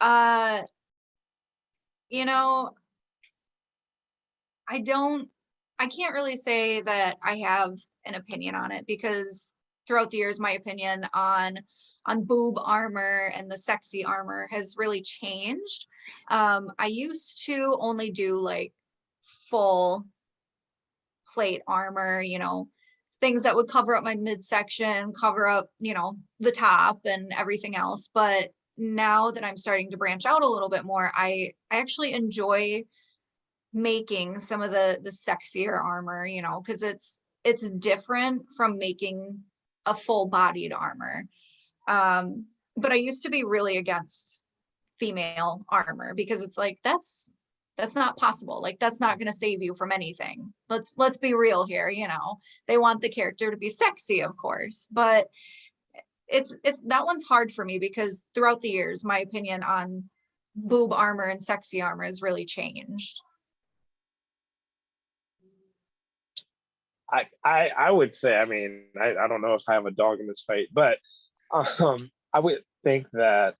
I can't really say that I have an opinion on it, because throughout the years, my opinion on boob armor and the sexy armor has really changed. I used to only do like full plate armor, things that would cover up my midsection, cover up, the top and everything else. But now that I'm starting to branch out a little bit more, I actually enjoy making some of the sexier armor, because it's different from making a full bodied armor. But I used to be really against female armor because it's like, that's not possible. Like, that's not going to save you from anything. Let's be real here. You know, they want the character to be sexy, of course, but it's that one's hard for me because throughout the years, my opinion on boob armor and sexy armor has really changed. I would say, I mean, I don't know if I have a dog in this fight, but I would think that,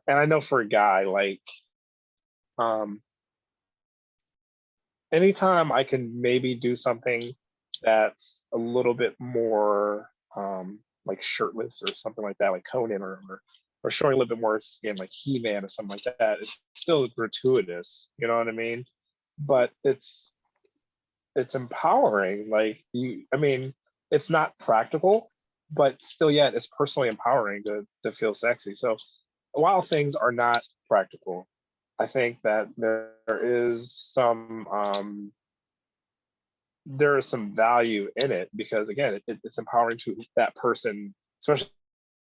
and I know for a guy, like, anytime I can maybe do something that's a little bit more like shirtless or something like that, like Conan or showing a little bit more skin, like He-Man or something like that, it's still gratuitous, you know what I mean? But it's empowering. Like, I mean, it's not practical, but still yet it's personally empowering to feel sexy. So while things are not practical, I think that there is some value in it because, again, it's empowering to that person, especially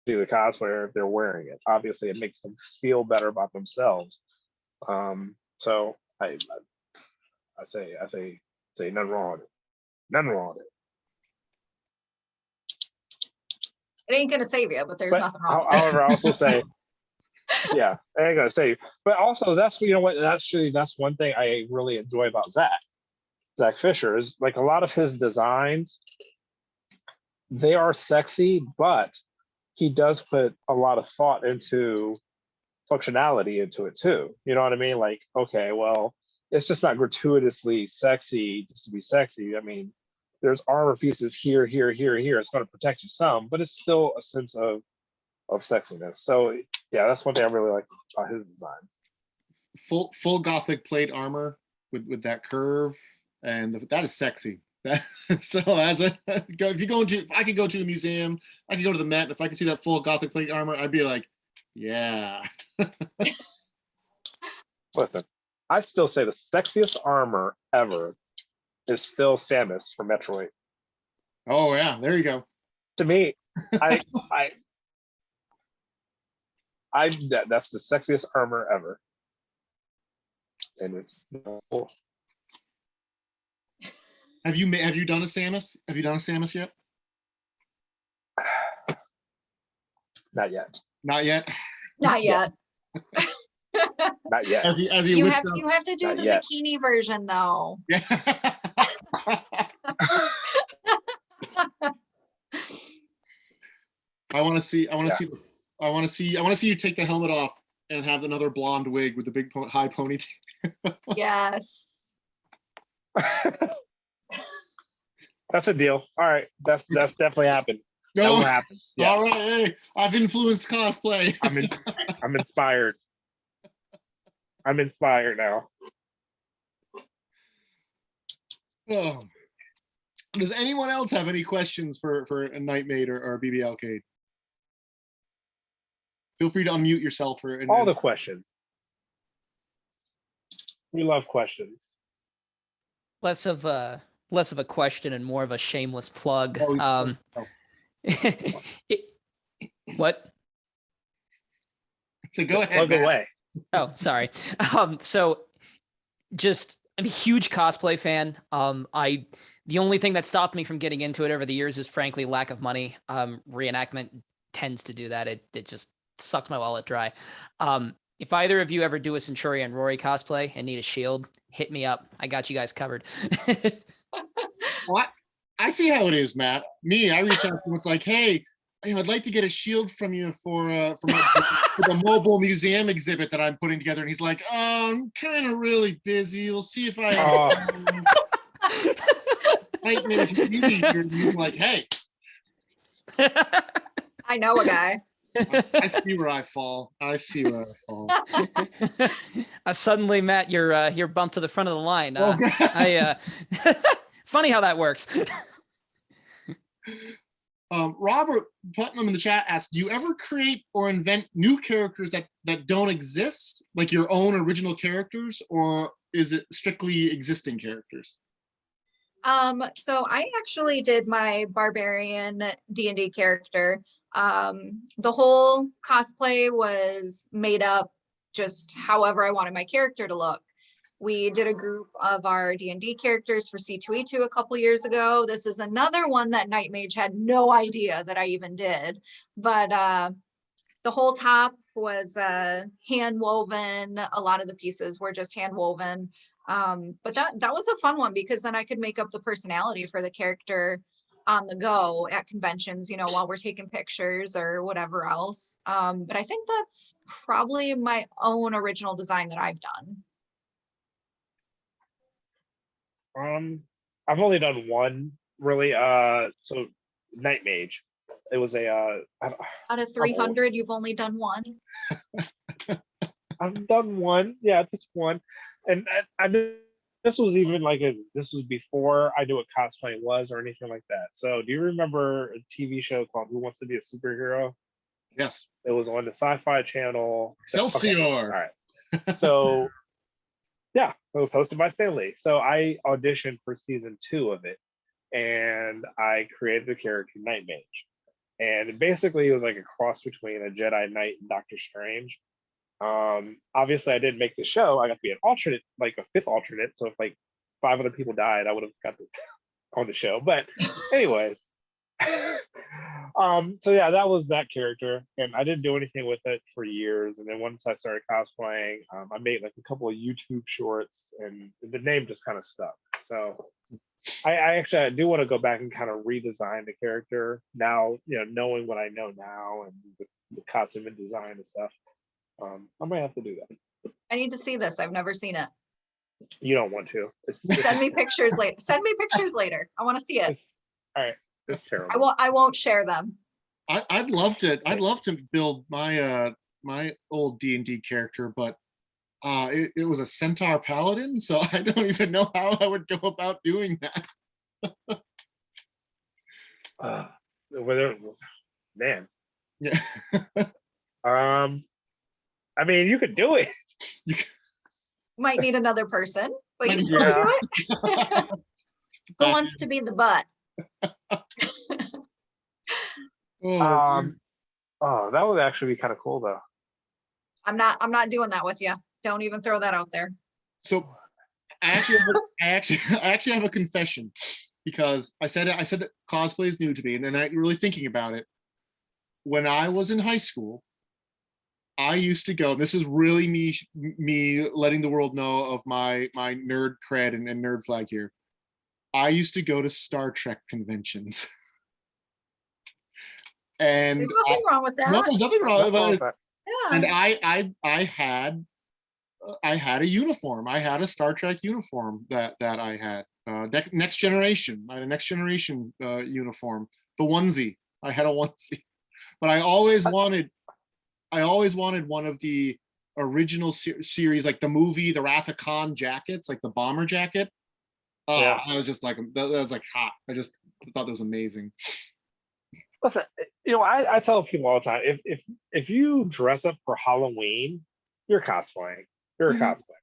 the cosplayer, if they're wearing it. Obviously it makes them feel better about themselves. So I say nothing wrong with it. Nothing wrong with it. It ain't gonna save you, but there's But nothing wrong with it. however, I also say, yeah, I ain't gonna say. But also, that's, you know what, that's one thing I really enjoy about Zach Fisher is, like, a lot of his designs, they are sexy, but he does put a lot of thought into functionality into it too. You know what I mean? Like, okay, well, it's just not gratuitously sexy just to be sexy. I mean, there's armor pieces here, here, here, here. It's going to protect you some, but it's still a sense of sexiness. So yeah, that's one thing I really like about his designs. Full Gothic plate armor with that curve, and that is sexy. So if I could go to a museum, I could go to the Met, and if I could see that full Gothic plate armor, I'd be like, yeah. Listen, I still say the sexiest armor ever is still Samus from Metroid. Oh yeah, there you go. To me, that's the sexiest armor ever, and it's, you know, cool. Have you done a Samus? Have you done a Samus yet? Not yet. Not yet. Not yet. Not yet. As you You lift have up- you have to do Not the yet. bikini version though. Yeah. I want to see you take the helmet off and have another blonde wig with the big high ponytail. Yes. That's a deal. All right, that's definitely happened. That No. will happen. Yeah, All right, hey, I've influenced cosplay. I'm inspired. I'm inspired now. Oh. Does anyone else have any questions for a Knightmage or Bebe Alkaid? Feel free to unmute yourself for All the questions. We love questions. Less of a question and more of a shameless plug. Oh. What? So go ahead. Plug Matt. away. Oh, sorry. So just I'm a huge cosplay fan. The only thing that stopped me from getting into it over the years is frankly lack of money. Reenactment tends to do that. It just sucks my wallet dry. If either of you ever do a Centurion Rory cosplay and need a shield, hit me up. I got you guys covered. What? I see how it is, Matt. I reach out to him like, hey, I'd like to get a shield from you for the mobile museum exhibit that I'm putting together. And he's like, oh, I'm kind of really busy. We'll see if I. He's like, hey. I know a guy. I see where I fall. Suddenly, Matt, you're bumped to the front of the line. Okay. Funny how that works. Robert Putnam in the chat asks, do you ever create or invent new characters that don't exist, like your own original characters, or is it strictly existing characters? So I actually did my barbarian D&D character. The whole cosplay was made up just however I wanted my character to look. We did a group of our D&D characters for C2E2 a couple years ago. This is another one that Knightmage had no idea that I even did, but the whole top was hand woven. A lot of the pieces were just hand woven. But that was a fun one because then I could make up the personality for the character on the go at conventions, you know, while we're taking pictures or whatever else. But I think that's probably my own original design that I've done. I've only done one really. So Knightmage. It was a Out of 300, you've only done one. I've done one, yeah, just one, and this was even like this was before I knew what cosplay was or anything like that. So, do you remember a TV show called Who Wants to Be a Superhero? Yes. It was on the Sci-Fi Channel. Excelsior. Okay. All right. So, yeah, it was hosted by Stan Lee. So I auditioned for season 2 of it, and I created the character Knightmage. And basically, it was like a cross between a Jedi Knight and Doctor Strange. Obviously, I didn't make the show. I got to be an alternate, like a 5th alternate. So if like 5 other people died, I would have got on the show. But anyways, so yeah, that was that character, and I didn't do anything with it for years. And then once I started cosplaying, I made like a couple of YouTube shorts, and the name just kind of stuck. So I actually do want to go back and kind of redesign the character now, you know, knowing what I know now and the costume and design and stuff. I might have to do that. I need to see this. I've never seen it. You don't want to. Send me pictures later. Send me pictures later. I want to see it. All right. It's terrible. I won't share them. I'd love to build my my old D&D character, but it was a centaur paladin, so I don't even know how I would go about doing that. Man. Yeah. I mean, you could do it. Might need another person, but you can Yeah. do it. Who wants to be the butt? Oh, that would actually be kind of cool though. I'm not doing that with you. Don't even throw that out there. So I actually have a confession, because I said that cosplay is new to me, and then I really thinking about it. When I was in high school, I used to go, and this is really me letting the world know of my nerd cred and nerd flag here. I used to go to Star Trek conventions. And There's nothing wrong with that. no, there's nothing wrong with it. Yeah. And I had a uniform. I had a Star Trek uniform that I had. Next Generation. I had a Next Generation uniform. The onesie. I had a onesie. But I always wanted one of the original series, like the movie, the Wrath of Khan jackets, like the bomber jacket. Yeah. I was just like, that was like hot. I just thought that was amazing. Listen, you know, I tell people all the time, if you dress up for Halloween, you're cosplaying. You're a cosplayer.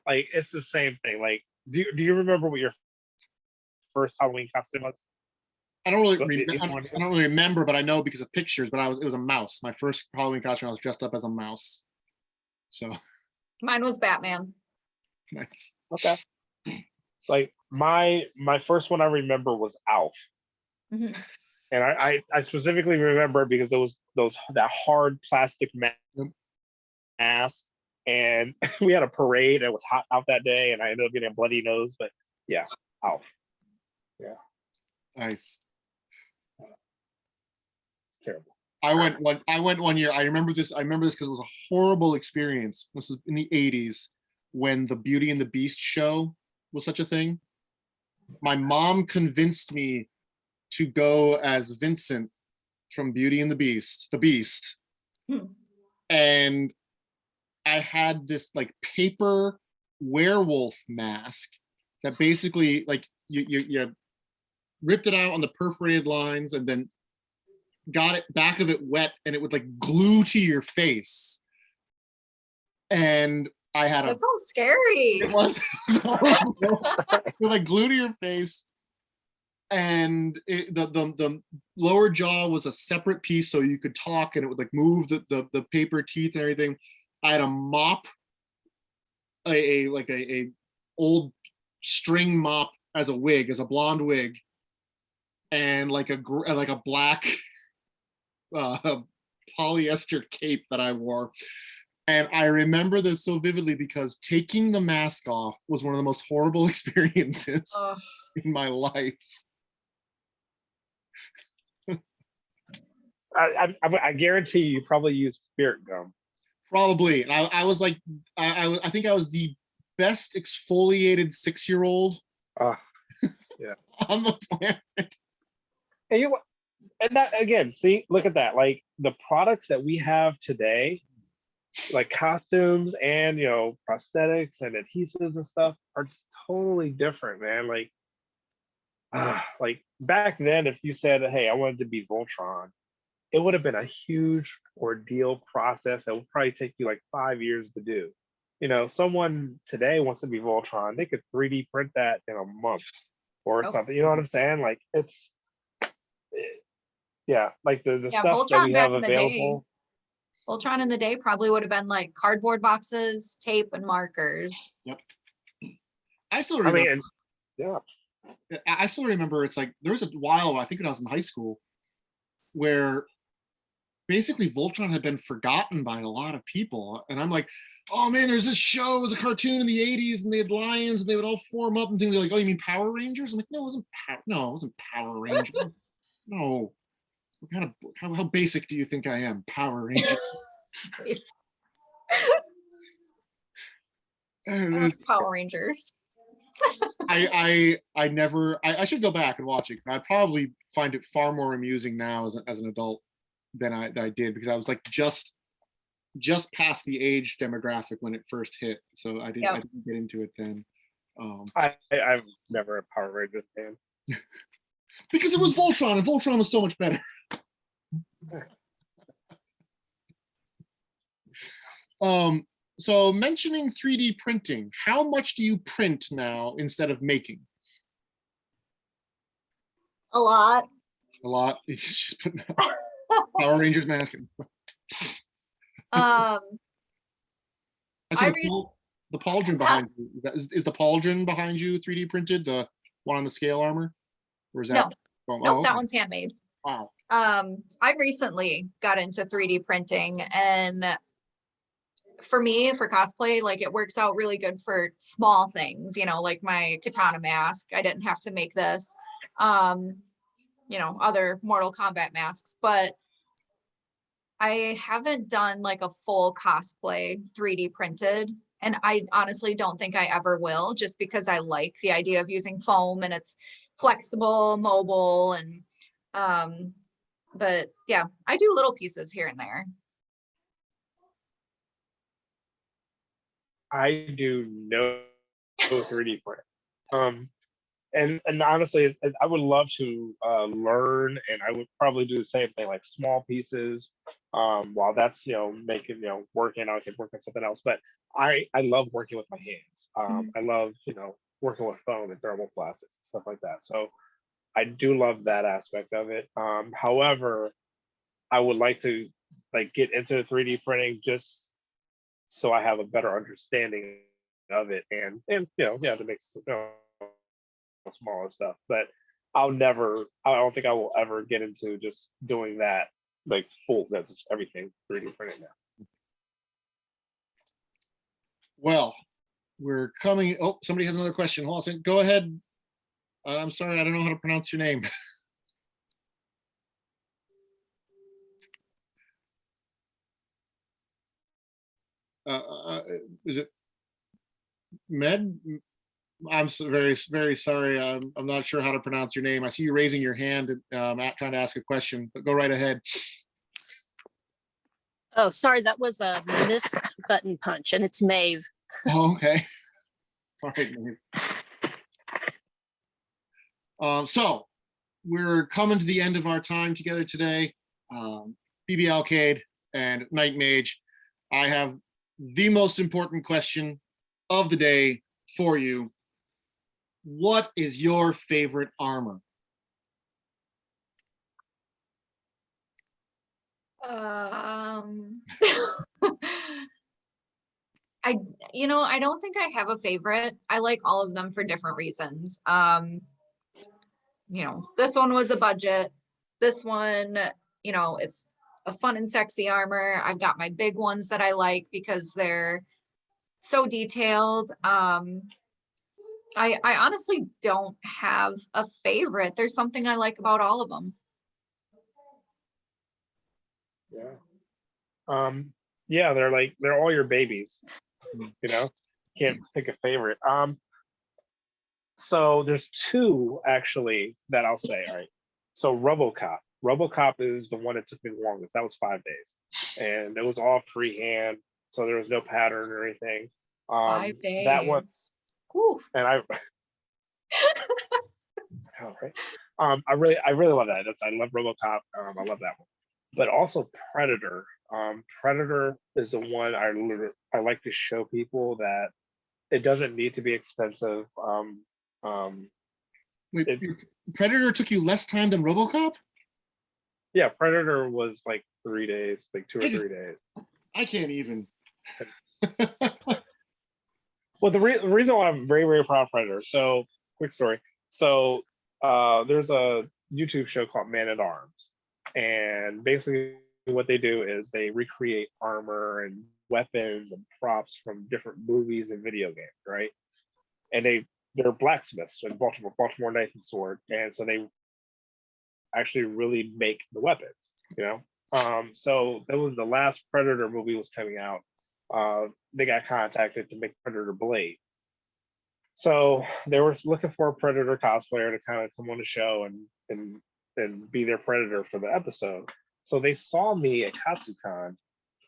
Like, it's the same thing. Like, do you remember what your first Halloween costume was? I don't really remember, but I know because of pictures. But it was a mouse. My first Halloween costume, I was dressed up as a mouse. So Mine was Batman. nice. Okay. Like my first one I remember was Alf. Mhm. And I specifically remember because it was that hard plastic mask, and we had a parade. It was hot out that day, and I ended up getting a bloody nose. But yeah, Alf. Yeah, Nice. it's terrible. I went one year. I remember this because it was a horrible experience. This was in the 80s when the Beauty and the Beast show was such a thing. My mom convinced me to go as Vincent from Beauty and the Beast, and I had this like paper werewolf mask that basically like you ripped it out on the perforated lines and then got it back of it wet, and it would like glue to your face. And I had That sounds scary. it was horrible. It would like glue to your face, and the lower jaw was a separate piece, so you could talk and it would like move the paper teeth and everything. I had a mop, a old string mop as a wig, as a blonde wig, and like a black polyester cape that I wore. And I remember this so vividly because taking the mask off was one of the most horrible experiences in my life. I guarantee you probably used spirit gum. Probably. And I was like, I think I was the best exfoliated 6-year-old Yeah. on the planet. And that again, see, look at that. Like the products that we have today, like costumes and prosthetics and adhesives and stuff, are just totally different, man. Like back then, if you said, "Hey, I wanted to be Voltron," it would have been a huge ordeal process that would probably take you like 5 years to do. Someone today wants to be Voltron, they could 3D print that in a month or something. You know what I'm saying? Like like the stuff that Voltron we back have in the day. available. Voltron in the day probably would have been like cardboard boxes, tape, and markers. Yep. I still remember. Yeah. I still remember. It's like there was a while, I think when I was in high school, where basically Voltron had been forgotten by a lot of people, and I'm like, oh man, there's this show. It was a cartoon in the '80s, and they had lions, and they would all form up and things. They're like, oh, you mean Power Rangers? I'm like, no, it wasn't Power Rangers. No. What kind of how basic do you think I am? Power Rangers. Power Rangers. I should go back and watch it because I'd probably find it far more amusing now as an adult than I did, because I was like just past the age demographic when it first hit, so I didn't get into it then. I'm never a Power Rangers fan because it was Voltron, and Voltron was so much better. So mentioning 3D printing, how much do you print now instead of making? A lot. A lot. Just putting Power Rangers masking. I see the pauldron behind you. Is the pauldron behind you 3D printed? The one on the scale armor? Or is that? No. Nope, that one's handmade. Wow. I recently got into 3D printing, and for me, for cosplay, like it works out really good for small things, like my katana mask. I didn't have to make this, other Mortal Kombat masks, but I haven't done like a full cosplay 3D printed. And I honestly don't think I ever will, just because I like the idea of using foam and it's flexible, mobile, and but yeah, I do little pieces here and there. I do no 3D print. And honestly, I would love to learn, and I would probably do the same thing, like small pieces. While that's making working, I can work on something else. But I love working with my hands. I love working with foam and thermoplastics and stuff like that. So I do love that aspect of it. However, I would like to get into 3D printing just so I have a better understanding of it, and to make smaller stuff. But I don't think I will ever get into just doing that full. That's everything 3D printed now. Well, we're coming. Oh, somebody has another question. Hold on a second. Go ahead. I'm sorry, I don't know how to pronounce your name. Is it Med? I'm so very, very sorry. I'm not sure how to pronounce your name. I see you raising your hand and trying to ask a question, but go right ahead. Oh, sorry, that was a missed button punch, and it's Maeve. Oh, okay. All right, Maeve. So we're coming to the end of our time together today. Bebe Alkaid and Knightmage, I have the most important question of the day for you. What is your favorite armor? Um, I don't think I have a favorite. I like all of them for different reasons. This one was a budget. This one, it's a fun and sexy armor. I've got my big ones that I like because they're so detailed. I honestly don't have a favorite. There's something I like about all of them. Yeah. Yeah, they're all your babies, can't pick a favorite. So there's two actually that I'll say. All right. So RoboCop is the one that took me the longest. That was 5 days. And it was all freehand. So there was no pattern or anything. 5 days. That one, Whew. and I oh, right. I really love that. I love RoboCop. I love that one. But also Predator. Predator is the one I like to show people that it doesn't need to be expensive. Wait, It- Predator took you less time than RoboCop? Yeah, Predator was like 3 days, like 2 or I just- 3 days. I can't even. Well, the reason why I'm very, very proud of Predator. So, quick story. So, there's a YouTube show called Man at Arms, and basically what they do is they recreate armor and weapons and props from different movies and video games, right? And they're blacksmiths in Baltimore Knife and Sword, and so they actually really make the weapons, So that was the last Predator movie was coming out. They got contacted to make Predator Blade. So they were looking for a Predator cosplayer to kind of come on the show and be their Predator for the episode. So they saw me at Katsucon,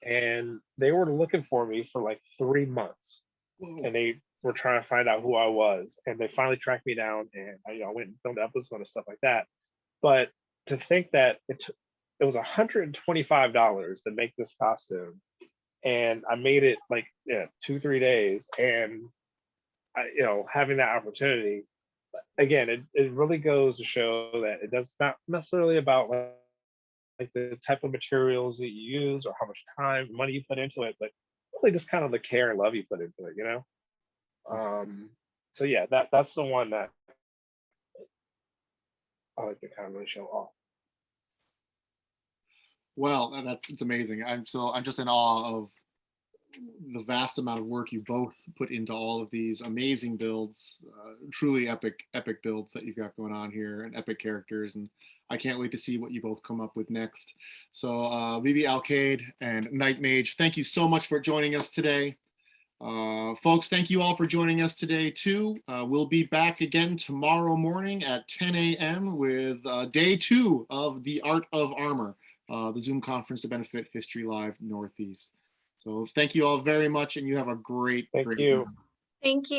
and they were looking for me for like 3 months, Whoa. and they were trying to find out who I was, and they finally tracked me down, and I went and filmed the episode and stuff like that. But to think that it was $125 to make this costume, and I made it like 2-3 days, and having that opportunity again, it really goes to show that it does not necessarily about like the type of materials that you use or how much time, money you put into it, but really just kind of the care and love you put into it. So yeah, that's the one that I like to kind of really show off. Well, that's amazing. I'm just in awe of the vast amount of work you both put into all of these amazing builds, truly epic builds that you've got going on here, and epic characters. And I can't wait to see what you both come up with next. So Bebe, Alkaid, and Knightmage, thank you so much for joining us today. Folks, thank you all for joining us today too. We'll be back again tomorrow morning at 10 a.m. with day 2 of the Art of Armor, the Zoom conference to benefit History Live Northeast. So thank you all very much, and you have a great Thank you. night. Thank you.